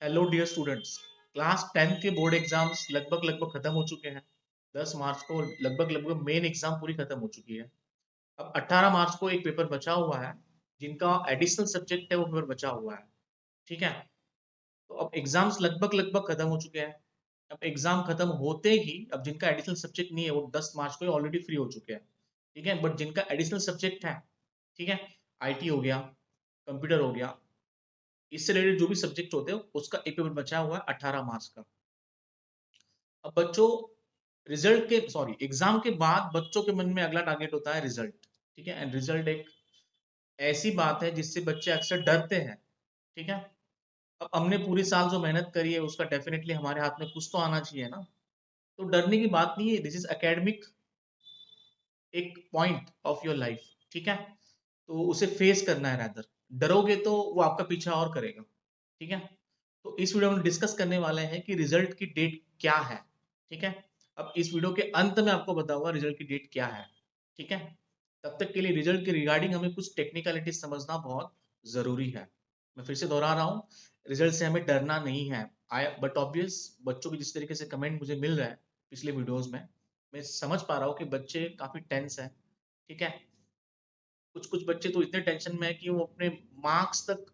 Hello dear students. Class 10 के board exams लगभग खत्म हो चुके हैं। 10 मार्च को लगभग मेन एग्जाम पूरी खत्म हो चुकी है। अब 18 मार्च को एक पेपर बचा हुआ है, जिनका एडिशनल सब्जेक्ट है वो पेपर बचा हुआ है। ठीक है। तो अब एग्जाम्स लगभग खत्म हो चुके हैं। अब एग्जाम खत्म होते ही अब जिनका एडिशनल सब्जेक्ट नहीं है वो 10 मार्च को ऑलरेडी फ्री हो चुके हैं। ठीक है, बट जिनका एडिशनल सब्जेक्ट है, ठीक है, आईटी हो गया, कंप्यूटर हो गया, इससे रिलेटेड जो भी सब्जेक्ट होते हैं उसका एक पेपर बचा हुआ है 18 मार्च का। अब बच्चों, रिजल्ट के सॉरी एग्जाम के बाद बच्चों के मन में अगला टारगेट होता है रिजल्ट। ठीक है, एंड रिजल्ट एक ऐसी बात है जिससे बच्चे अक्सर डरते हैं। ठीक है। अब हमने पूरी साल जो मेहनत करी है उसका डेफिनेटली हमारे हाथ में कुछ तो आना चाहिए ना। तो डरने की बात नहीं है, दिस इज एकेडमिक एक पॉइंट ऑफ योर लाइफ। ठीक है, तो उसे फेस करना है। रैदर डरोगे तो वो आपका पीछा और करेगा। ठीक है। तो इस वीडियो में डिस्कस करने वाले हैं कि रिजल्ट की डेट क्या है। ठीक है। अब इस वीडियो के अंत में आपको बताऊंगा रिजल्ट की डेट क्या है। ठीक है। तब तक के लिए रिजल्ट के रिगार्डिंग हमें कुछ टेक्निकलिटी समझना बहुत जरूरी है। मैं फिर से दोहरा रहा हूँ, रिजल्ट से हमें डरना नहीं है। आई बट ऑब्वियस बच्चों की जिस तरीके से कमेंट मुझे मिल रहा है पिछले वीडियोस में, मैं समझ पा रहा हूँ कि बच्चे काफी टेंस है। ठीक है। कुछ कुछ बच्चे तो इतने टेंशन में है कि वो अपने मार्क्स तक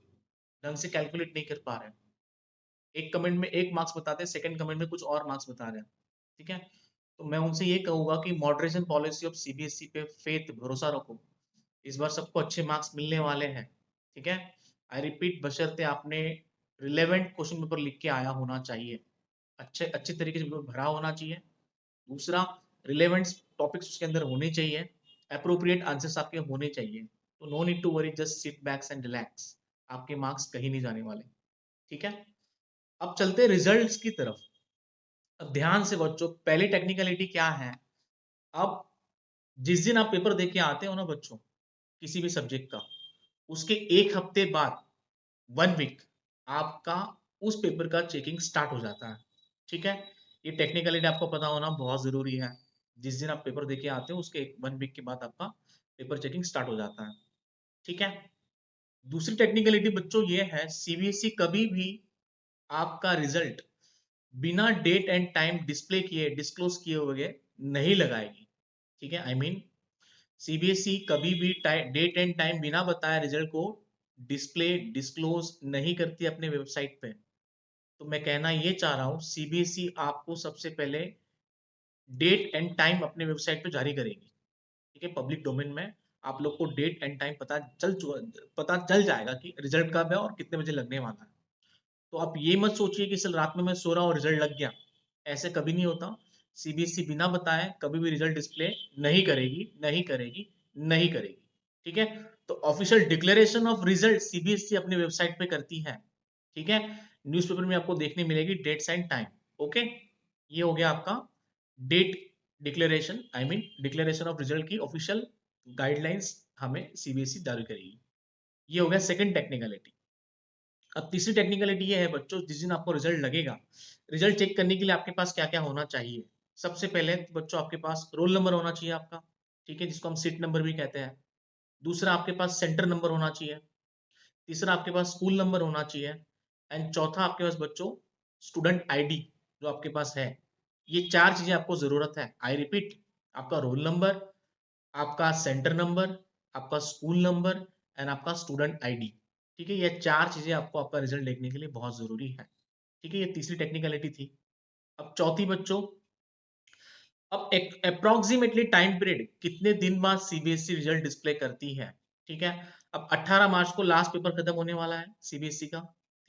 ढंग से कैलकुलेट नहीं कर पा रहे हैं। एक कमेंट में एक मार्क्स बताते हैं, सेकंड कमेंट में कुछ और मार्क्स बता रहे हैं। ठीक है। तो मैं उनसे ये कहूंगा कि मॉडरेशन पॉलिसी ऑफ सीबीएसई पे फेथ भरोसा रखो। इस बार सबको अच्छे मार्क्स मिलने वाले हैं। ठीक है। आई रिपीट, बशर्ते आपने रिलेवेंट क्वेश्चन पेपर लिख के आया होना चाहिए, अच्छे अच्छे तरीके से पेपर भरा होना चाहिए। दूसरा, रिलेवेंट टॉपिक्स उसके अंदर होने चाहिए, अप्रोप्रिएट आंसर्स आपके होने चाहिए। तो no need to worry, just sit backs and relax. आपके मार्क्स कहीं नहीं जाने वाले। ठीक है। अब चलते हैं रिजल्ट्स की तरफ। अब ध्यान से बच्चों, पहली टेक्निकलिटी क्या है। अब जिस दिन आप पेपर दे के आते हो ना बच्चों, किसी भी सब्जेक्ट का, उसके एक हफ्ते बाद, 1 वीक, आपका उस पेपर का चेकिंग स्टार्ट हो जाता है। ठीक है। ये टेक्निकलिटी आपको पता होना बहुत जरूरी है। जिस दिन आप पेपर दे के आते हो उसके 1 वीक के बाद आपका पेपर चेकिंग स्टार्ट हो जाता है। ठीक है। दूसरी टेक्निकलिटी बच्चों ये है, सीबीएसई कभी भी आपका रिजल्ट बिना डेट एंड टाइम डिस्प्ले किए, डिस्क्लोज किए हुए नहीं लगाएगी। ठीक है, आई मीन सीबीएसई कभी भी डेट एंड टाइम बिना बताए रिजल्ट को डिस्प्ले डिस्क्लोज नहीं करती अपने वेबसाइट पे। तो मैं कहना ये चाह रहा हूं, सीबीएसई आपको सबसे पहले डेट एंड टाइम अपने वेबसाइट पे जारी करेगी। ठीक है, पब्लिक डोमेन में आप लोग को डेट एंड टाइम पता चल जाएगा कि रिजल्ट कब है और कितने बजे लगने वाला है। तो आप ये मत सोचिए कि सिर्फ रात में मैं सो रहा हूँ रिजल्ट लग गया। ऐसे कभी नहीं होता। सीबीएसई बिना बताए कभी भी रिजल्ट डिस्प्ले नहीं करेगी, नहीं करेगी, नहीं करेगी। ठीक है। तो official declaration of result CBSE अपनी वेबसाइट पे करती है। ठीक है। न्यूज़पेपर में आपको देखने मिलेगी डेट्स एंड टाइम। ओके, ये हो गया आपका date declaration, I mean declaration of result की ऑफिशियल गाइडलाइंस हमें सीबीएसई जारी करेगी। ये हो गया सेकंड टेक्निकलिटी। अब तीसरी टेक्निकलिटी ये है बच्चों, जिस दिन आपको रिजल्ट लगेगा, रिजल्ट चेक करने के लिए आपके पास क्या क्या होना चाहिए। सबसे पहले तो बच्चों आपके पास रोल नंबर होना चाहिए आपका। ठीक है, जिसको हम सीट नंबर भी कहते हैं। दूसरा, आपके पास सेंटर नंबर होना चाहिए। तीसरा, आपके पास स्कूल नंबर होना चाहिए। एंड चौथा, आपके पास बच्चों स्टूडेंट आईडी जो आपके पास है। ये चार चीजें आपको जरूरत है। आई रिपीट, आपका रोल नंबर, आपका सेंटर नंबर, आपका स्कूल नंबर एंड आपका स्टूडेंट आईडी। ठीक है, ये चार चीजें आपको आपका रिजल्ट देखने के लिए बहुत जरूरी है। ठीक है, ये तीसरी टेक्निकलिटी थी। अब चौथी बच्चों, अब एक अप्रोक्सीमेटली टाइम पीरियड कितने दिन बाद सीबीएसई रिजल्ट डिस्प्ले करती है। ठीक है। अब 18 मार्च को लास्ट पेपर खत्म होने वाला है सीबीएसई का।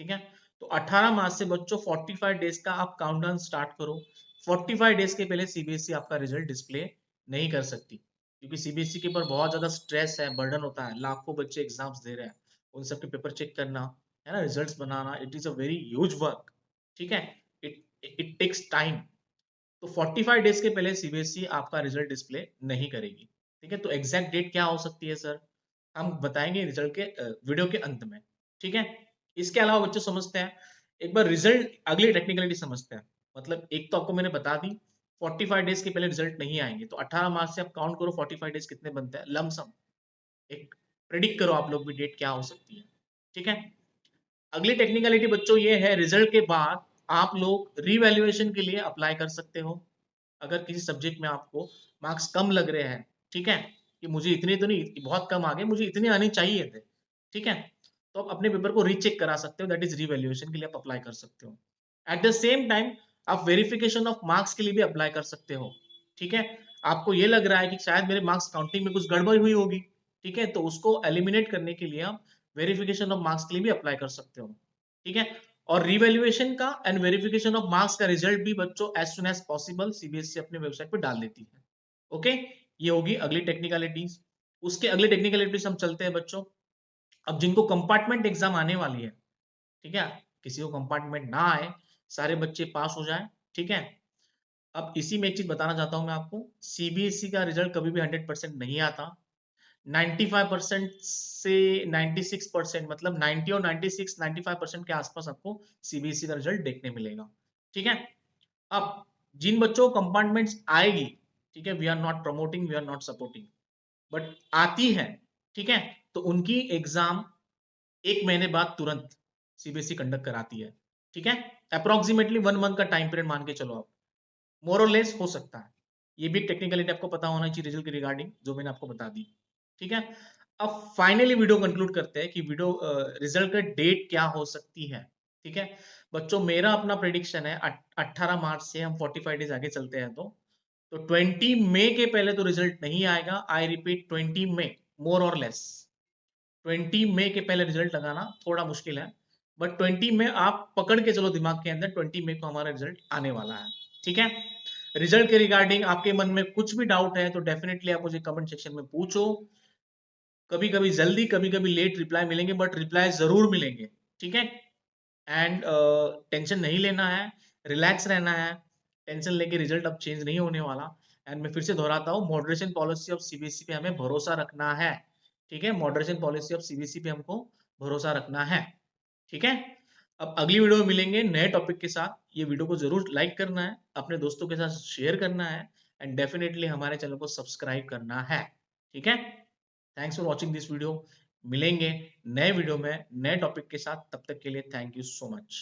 ठीक है। तो 18 मार्च से बच्चों 45 डेज का आप काउंटडाउन स्टार्ट करो। 45 डेज के पहले सीबीएसई आपका रिजल्ट डिस्प्ले नहीं कर सकती, क्योंकि सीबीएसई के ऊपर बहुत ज्यादा स्ट्रेस है, बर्डन होता है। लाखों बच्चे एग्जाम्स दे रहे हैं, उन सबके पेपर चेक करना है ना, रिजल्ट्स बनाना, it is a very huge work. ठीक है। It it takes time. तो 45 डेज के पहले सीबीएसई आपका रिजल्ट डिस्प्ले नहीं करेगी। ठीक है। तो एग्जैक्ट डेट क्या हो सकती है सर, हम बताएंगे रिजल्ट के वीडियो के अंत में। ठीक है। इसके अलावा बच्चों समझते हैं एक बार रिजल्ट, अगली टेक्निकलिटी समझते हैं। मतलब एक तो आपको मैंने बता दी, 45 डेज के पहले रिजल्ट नहीं आएंगे, तो 18 मार्च से आप काउंट करो 45 डेज कितने बनते हैं, लमसम एक प्रेडिक्ट करो आप लोग भी डेट क्या हो सकती है। ठीक है। अगली टेक्निकलिटी बच्चों ये है, रिजल्ट के बाद आप लोग रीवैल्यूएशन के लिए अप्लाई कर सकते हो। अगर किसी सब्जेक्ट में आपको मार्क्स कम लग रहे हैं, ठीक है, कि मुझे इतने तो नहीं, बहुत कम आ गए, मुझे इतने आने चाहिए थे, ठीक है, तो आप अपने पेपर को रीचेक करा सकते हो, दैट इज रीवैल्यूएशन के लिए आप अप्लाई कर सकते हो। एट द सेम टाइम आप वेरिफिकेशन ऑफ मार्क्स के लिए भी अप्लाई कर सकते हो, ठीक है। आपको ये लग रहा है कि शायद मेरे मार्क्स काउंटिंग में कुछ गड़बड़ हुई होगी, ठीक है, तो उसको एलिमिनेट करने के लिए आप वेरिफिकेशन ऑफ मार्क्स के लिए भी अप्लाई कर सकते हो, ठीक है। और रिवैल्यूएशन का एंड वेरिफिकेशन ऑफ मार्क्स का रिजल्ट भी बच्चों as soon as possible CBSE अपने वेबसाइट पर डाल देती है। ओके, ये होगी अगली टेक्निकलिटीज। उसके अगले टेक्निकलिटीज हम चलते हैं बच्चों। अब जिनको कंपार्टमेंट एग्जाम आने वाली है, ठीक है, किसी को कंपार्टमेंट ना आए, सारे बच्चे पास हो जाएं, ठीक है। अब इसी में एक चीज बताना चाहता हूं मैं आपको, सीबीएसई का रिजल्ट कभी भी 100% नहीं आता। 95% से 96%, मतलब 90 और 96 95% के आसपास आपको सीबीएसई का रिजल्ट देखने मिलेगा, ठीक है। अब जिन बच्चों को कंपार्टमेंट्स आएगी, ठीक है, we are not promoting, we are not supporting, but आती है, ठीक है, तो उनकी एग्जाम 1 महीने बाद तुरंत सीबीएसई कंडक्ट कराती है, ठीक है। अप्रोक्सीमेटली 1 मंथ का टाइम पीरियड मान के चलो आप, मोर और लेस हो सकता है। ये भी टेक्निकलिटी आपको पता होना चाहिए रिजल्ट के रिगार्डिंग, जो मैंने आपको बता दी, ठीक है। अब फाइनली वीडियो कंक्लूड करते हैं कि वीडियो रिजल्ट का डेट क्या हो सकती है, ठीक है। बच्चों मेरा अपना प्रेडिक्शन है 18 मार्च से हम 45 डेज आगे चलते हैं, तो 20 मई के पहले तो रिजल्ट नहीं आएगा। आई रिपीट, 20 मई, मोर और लेस 20 मई के पहले रिजल्ट लगाना थोड़ा मुश्किल है, बट 20 मई आप पकड़ के चलो दिमाग के अंदर, 20 मई को हमारा रिजल्ट आने वाला है, ठीक है। रिजल्ट के रिगार्डिंग आपके मन में कुछ भी डाउट है तो डेफिनेटली आप मुझे कमेंट सेक्शन में पूछो। कभी कभी जल्दी, कभी कभी लेट रिप्लाई मिलेंगे, बट रिप्लाई जरूर मिलेंगे, ठीक है। एंड टेंशन नहीं लेना है, रिलैक्स रहना है। टेंशन लेके रिजल्ट अब चेंज नहीं होने वाला। एंड मैं फिर से दोहराता हूँ, मॉडरेशन पॉलिसी ऑफ सीबीएसई पे हमें भरोसा रखना है, ठीक है। मॉडरेशन पॉलिसी ऑफ सीबीएसई पे हमको भरोसा रखना है, ठीक है। अब अगली वीडियो में मिलेंगे नए टॉपिक के साथ। ये वीडियो को जरूर लाइक करना है, अपने दोस्तों के साथ शेयर करना है, एंड डेफिनेटली हमारे चैनल को सब्सक्राइब करना है, ठीक है। Thanks for watching this video. मिलेंगे नए वीडियो में नए टॉपिक के साथ, तब तक के लिए थैंक यू सो मच।